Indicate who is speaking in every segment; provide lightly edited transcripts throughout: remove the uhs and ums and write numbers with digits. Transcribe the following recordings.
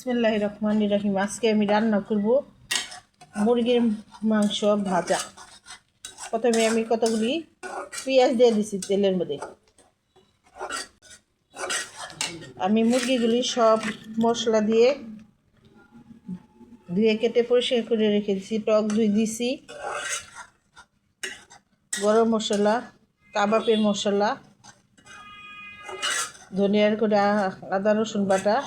Speaker 1: বিসমিল্লাহির রহমানির রহিম। আজকে আমি রান্না করব মুরগির মাংস ভাজা। প্রথমে আমি কতগুলি পেঁয়াজ দিয়ে দিছি তেলের মধ্যে। আমি মুরগিগুলি সব মশলা দিয়ে ধুয়ে কেটে পরিষ্কার করে রেখেছি। টক দই দিছি, গরম মশলা, কাবাবের মশলা, ধনিয়ার গুঁড়া, আদা রসুন বাটা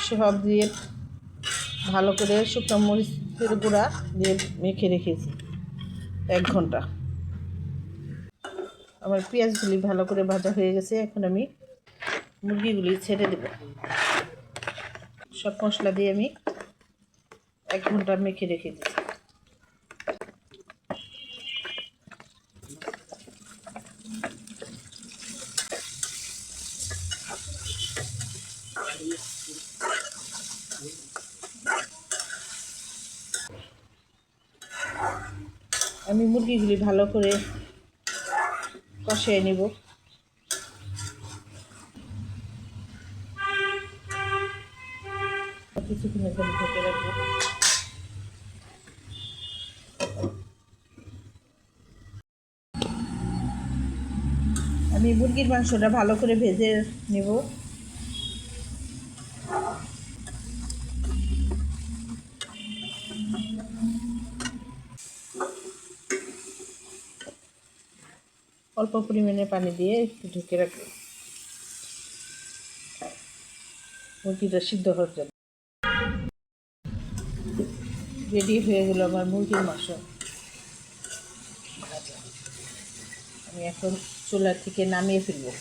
Speaker 1: সব দিয়ে ভালো করে শুকনো মরিচের গুঁড়া দিয়ে মেখে রেখেছি 1 ঘন্টা। আমার পেঁয়াজগুলি ভালো করে ভাজা হয়ে গেছে। এখন আমি মুরগিগুলি ছেড়ে দেব। সব মশলা দিয়ে আমি 1 ঘন্টা মেখে রেখে দিচ্ছি। আমি মুরগিগুলি ভালো করে কষিয়ে নেব। কিছুক্ষণের জন্য ঢেকে রাখবো। আমি মুরগির মাংসটা ভালো করে ভেজে নেব। অল্প পরিমাণে পানি দিয়ে একটু ঢেকে রাখবো মুরগিটা সিদ্ধ হওয়ার জন্য। রেডি হয়ে গেল আমার মুরগির মাংস ভাজা। আমি এখন চুলা থেকে নামিয়ে ফেলবো।